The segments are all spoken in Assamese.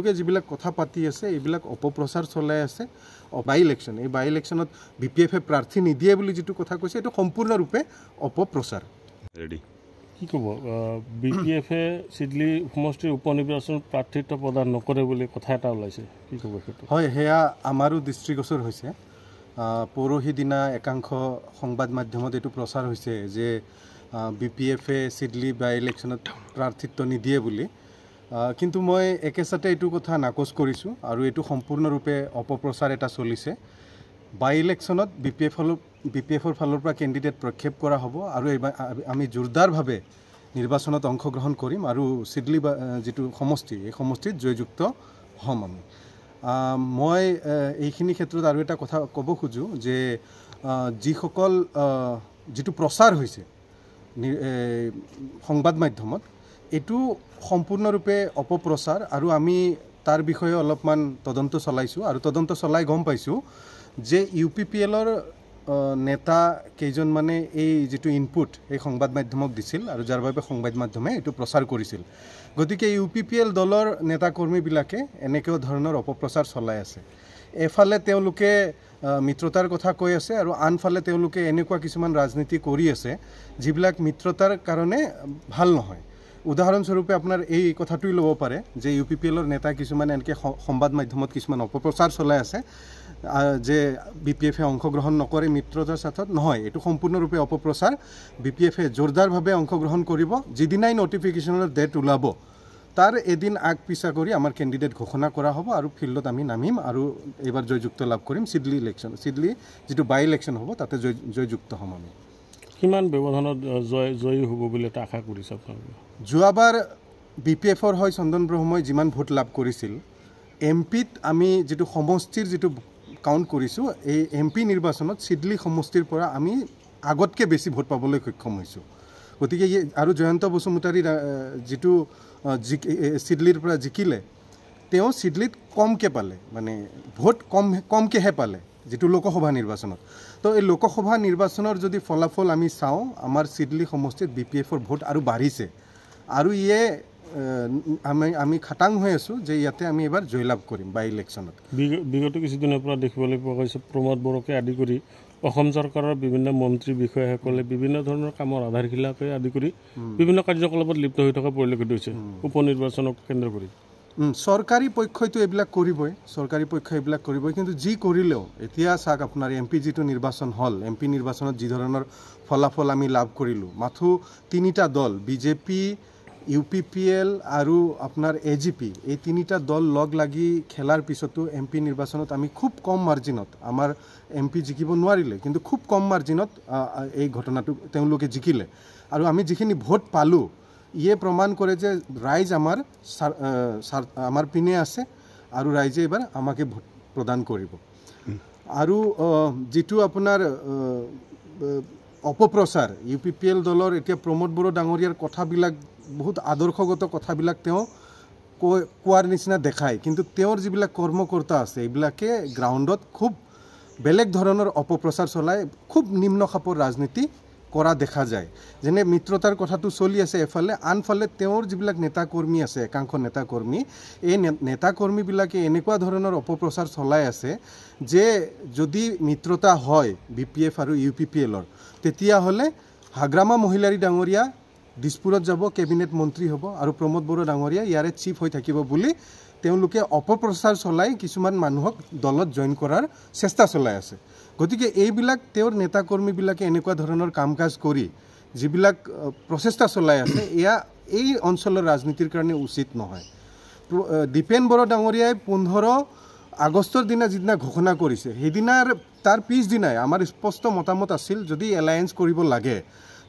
তেওঁলোকে যিবিলাক কথা পাতি আছে এইবিলাক অপপ্ৰচাৰ চলাই আছে বাই ইলেকশ্যন এই বাই ইলেকশ্যনত BPF-এ প্ৰাৰ্থী নিদিয়ে বুলি যিটো কথা কৈছে এইটো সম্পূৰ্ণৰূপে অপপ্ৰচাৰ ৰেডি কি ক'ব BPF-এ চিডলি সমষ্টিৰ উপ নিৰ্বাচন প্ৰাৰ্থিত্ব প্ৰদান নকৰে বুলি কথা এটা ওলাইছে কি ক'ব সেইটো হয় সেয়া আমাৰো দৃষ্টিগোচৰ হৈছে পৰহি দিনা একাংশ সংবাদ মাধ্যমত এইটো প্ৰচাৰ হৈছে যে BPF-এ চিডলি বাই ইলেকশ্যনত প্ৰাৰ্থিত্ব নিদিয়ে বুলি কিন্তু মই একেচাতে এইটো কথা নাকচ কৰিছোঁ আৰু এইটো সম্পূৰ্ণৰূপে অপপ্ৰচাৰ এটা চলিছে বাই ইলেকশ্যনত BPF-ৰ ফালৰ পৰা কেণ্ডিডেট প্ৰক্ষেপ কৰা হ'ব আৰু আমি জোৰদাৰভাৱে নিৰ্বাচনত অংশগ্ৰহণ কৰিম আৰু চিডলি যিটো সমষ্টি এই সমষ্টিত জয়যুক্ত হ'ম আমি মই এইখিনি ক্ষেত্ৰত আৰু এটা কথা ক'ব খোজোঁ যে যিসকল যিটো প্ৰচাৰ হৈছে সংবাদ মাধ্যমত এইটো সম্পূৰ্ণৰূপে অপপ্ৰচাৰ আৰু আমি তাৰ বিষয়ে অলপমান তদন্ত চলাইছোঁ আৰু তদন্ত চলাই গম পাইছোঁ যে UPPL-ৰ নেতা কেইজনমানে এই যিটো ইনপুট এই সংবাদ মাধ্যমক দিছিল আৰু যাৰ বাবে সংবাদ মাধ্যমে এইটো প্ৰচাৰ কৰিছিল গতিকে UPPL দলৰ নেতাকৰ্মীবিলাকে এনেকুৱা ধৰণৰ অপপ্ৰচাৰ চলাই আছে এফালে তেওঁলোকে মিত্ৰতাৰ কথা কৈ আছে আৰু আনফালে তেওঁলোকে এনেকুৱা কিছুমান ৰাজনীতি কৰি আছে যিবিলাক মিত্ৰতাৰ কাৰণে ভাল নহয় উদাহৰণস্বৰূপে আপোনাৰ এই কথাটোই ল'ব পাৰে যে UPPL-ৰ নেতা কিছুমান এনেকৈ সংবাদ মাধ্যমত কিছুমান অপপ্ৰচাৰ চলাই আছে যে BPF-এ অংশগ্ৰহণ নকৰে মিত্ৰতাৰ স্বাৰ্থত নহয় এইটো সম্পূৰ্ণৰূপে অপপ্ৰচাৰ BPF-এ জোৰদাৰভাৱে অংশগ্ৰহণ কৰিব যিদিনাই নটিফিকেশ্যনৰ ডেট ওলাব তাৰ এদিন আগ পিছা কৰি আমাৰ কেণ্ডিডেট ঘোষণা কৰা হ'ব আৰু ফিল্ডত আমি নামিম আৰু এইবাৰ জয়যুক্ত লাভ কৰিম চিডলি যিটো বাই ইলেকশ্যন হ'ব তাতে জয়যুক্ত হ'ম আমি কিমান ব্যৱধানত জয়ী হ'ব বুলি এটা আশা কৰিছে আপোনালোকে যোৱাবাৰ BPF-ৰ হয় চন্দন ব্ৰহ্মই যিমান ভোট লাভ কৰিছিল MP-ত আমি যিটো সমষ্টিৰ যিটো কাউণ্ট কৰিছোঁ এই MP নিৰ্বাচনত চিডলি সমষ্টিৰ পৰা আমি আগতকৈ বেছি ভোট পাবলৈ সক্ষম হৈছোঁ গতিকে আৰু জয়ন্ত বসুমতাৰী যিটো চিডলিৰ পৰা জিকিলে তেওঁ চিডলিত কমকৈ পালে মানে ভোট কমকৈহে পালে যিটো লোকসভা নিৰ্বাচনত তো এই লোকসভা নিৰ্বাচনৰ যদি ফলাফল আমি চাওঁ আমাৰ চিডলি সমষ্টিত BPF-ৰ ভোট আৰু বাঢ়িছে আৰু ইয়ে আমি খাটাং হৈ আছোঁ যে ইয়াতে আমি এবাৰ জয়লাভ কৰিম বাই ইলেকশ্যনত বিগত কিছুদিনৰ পৰা দেখিবলৈ পোৱা গৈছে প্ৰমোদ বড়োকে আদি কৰি অসম চৰকাৰৰ বিভিন্ন মন্ত্ৰী বিষয়াসকলে বিভিন্ন ধৰণৰ কামৰ আধাৰশিলাকে আদি কৰি বিভিন্ন কাৰ্যকলাপত লিপ্ত হৈ থকা পৰিলক্ষিত হৈছে উপ নিৰ্বাচনক কেন্দ্ৰ কৰি চৰকাৰী পক্ষইতো এইবিলাক কৰিবই কিন্তু যি কৰিলেও এতিয়া চাওক আপোনাৰ MP যিটো নিৰ্বাচন হ'ল MP নিৰ্বাচনত যি ধৰণৰ ফলাফল আমি লাভ কৰিলোঁ মাথো তিনিটা দল BJP UPPL আৰু আপোনাৰ AGP এই তিনিটা দল লগ লাগি খেলাৰ পিছতো MP নিৰ্বাচনত আমি খুব কম মাৰ্জিনত আমাৰ MP জিকিব নোৱাৰিলে কিন্তু খুব কম মাৰ্জিনত এই ঘটনাটো তেওঁলোকে জিকিলে আৰু আমি যিখিনি ভোট পালোঁ ইয়ে প্ৰমাণ কৰে যে ৰাইজ আমাৰ পিনে আছে আৰু ৰাইজে এবাৰ আমাকে ভোট প্ৰদান কৰিব আৰু যিটো আপোনাৰ অপপ্ৰচাৰ UPPL দলৰ এতিয়া প্ৰমোদ বড়ো ডাঙৰীয়াৰ কথাবিলাক বহুত আদৰ্শগত কথাবিলাক তেওঁ কোৱাৰ নিচিনা দেখায় কিন্তু তেওঁৰ যিবিলাক কৰ্মকৰ্তা আছে এইবিলাকে গ্ৰাউণ্ডত খুব বেলেগ ধৰণৰ অপপ্ৰচাৰ চলাই খুব নিম্ন খাপৰ ৰাজনীতি কৰা দেখা যায় যেনে মিত্ৰতাৰ কথাটো চলি আছে এফালে আনফালে তেওঁৰ যিবিলাক নেতাকৰ্মী আছে একাংশ নেতাকৰ্মী এই নেতাকৰ্মীবিলাকে এনেকুৱা ধৰণৰ অপপ্ৰচাৰ চলাই আছে যে যদি মিত্ৰতা হয় BPF আৰু UPPL-ৰ তেতিয়াহ'লে হাগ্ৰামা মহিলাৰী ডাঙৰীয়া দিছপুৰত যাব কেবিনেট মন্ত্ৰী হ'ব আৰু প্ৰমোদ বড়ো ডাঙৰীয়া ইয়াৰে চিফ হৈ থাকিব বুলি তেওঁলোকে অপপ্ৰচাৰ চলাই কিছুমান মানুহক দলত জইন কৰাৰ চেষ্টা চলাই আছে গতিকে এইবিলাক তেওঁৰ নেতাকৰ্মীবিলাকে এনেকুৱা ধৰণৰ কাম কাজ কৰি যিবিলাক প্ৰচেষ্টা চলাই আছে এয়া এই অঞ্চলৰ ৰাজনীতিৰ কাৰণে উচিত নহয় দীপেন বড়ো ডাঙৰীয়াই 15 আগষ্টৰ দিনা যিদিনা ঘোষণা কৰিছে সেইদিনাৰ তাৰ পিছদিনাই আমাৰ স্পষ্ট মতামত আছিল যদি এলায়েন্স কৰিব লাগে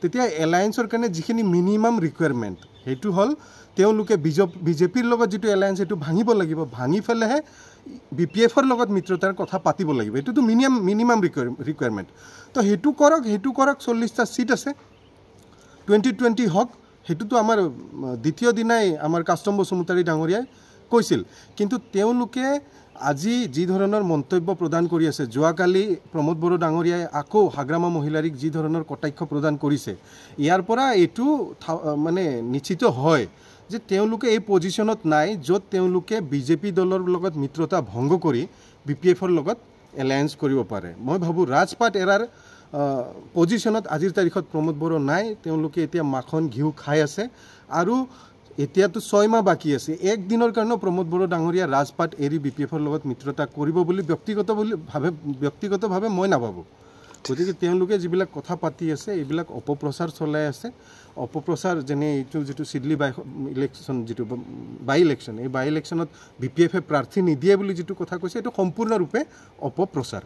তেতিয়া এলায়েন্সৰ কাৰণে যিখিনি মিনিমাম ৰিকুৱাৰমেণ্ট সেইটো হ'ল তেওঁলোকে BJPৰ লগত যিটো এলায়েন্স সেইটো ভাঙিব লাগিব ভাঙি ফেলেহে BPF-ৰ লগত মিত্ৰতাৰ কথা পাতিব লাগিব এইটোতো মিনিমাম ৰিকুৱাৰমেণ্ট তো সেইটো কৰক 40টা সিট আছে 2020 হওক সেইটোতো আমাৰ দ্বিতীয় দিনাই আমাৰ কাষ্টম বসুমতাৰী ডাঙৰীয়াই কৈছিল কিন্তু তেওঁলোকে আজি যি ধৰণৰ মন্তব্য প্ৰদান কৰি আছে যোৱাকালি প্ৰমোদ বড়ো ডাঙৰীয়াই আকৌ হাগ্ৰামা মহিলাৰীক যি ধৰণৰ কটাক্ষ প্ৰদান কৰিছে ইয়াৰ পৰা এইটো মানে নিশ্চিত হয় যে তেওঁলোকে এই পজিশ্যনত নাই য'ত তেওঁলোকে বিজেপি দলৰ লগত মিত্ৰতা ভংগ কৰি BPFৰ লগত এলায়েন্স কৰিব পাৰে মই ভাবোঁ ৰাজপাট এৰাৰ পজিশ্যনত আজিৰ তাৰিখত প্ৰমোদ বড়ো নাই তেওঁলোকে এতিয়া মাখন ঘিউ খাই আছে আৰু এতিয়াতো 6 মাহ বাকী আছে এক দিনৰ কাৰণেও প্ৰমোদ বড়ো ডাঙৰীয়া ৰাজপাট এৰি BPFৰ লগত মিত্ৰতা কৰিব বুলি ব্যক্তিগতভাৱে মই নাভাবোঁ গতিকে তেওঁলোকে যিবিলাক কথা পাতি আছে এইবিলাক অপপ্ৰচাৰ চলাই আছে অপপ্ৰচাৰ যেনে এইটো যিটো চিডলি ইলেকশ্যন যিটো বাই ইলেকশ্যন এই বাই ইলেকশ্যনত BPFে প্ৰাৰ্থী নিদিয়ে বুলি যিটো কথা কৈছে এইটো সম্পূৰ্ণৰূপে অপপ্ৰচাৰ